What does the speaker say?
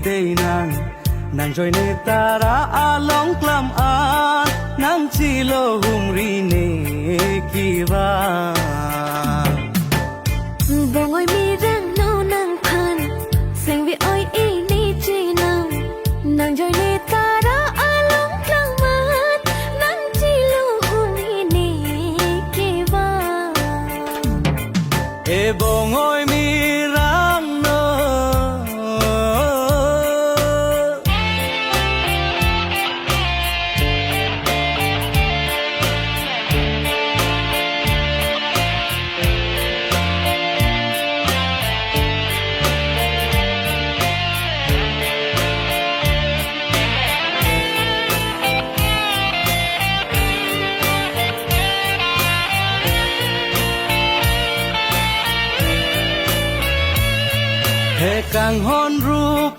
đây nàng rồi nè ta ra long clam nàng chỉ lo hùng ri nè kiva bông ơi mi răng nâu nàng khan xanh vì ôi y ni chi nàng rồi nè ta ra long clam nàng chỉ lo hùng ri nè kiva e bông ơi mi răng nâu càng hôn rúp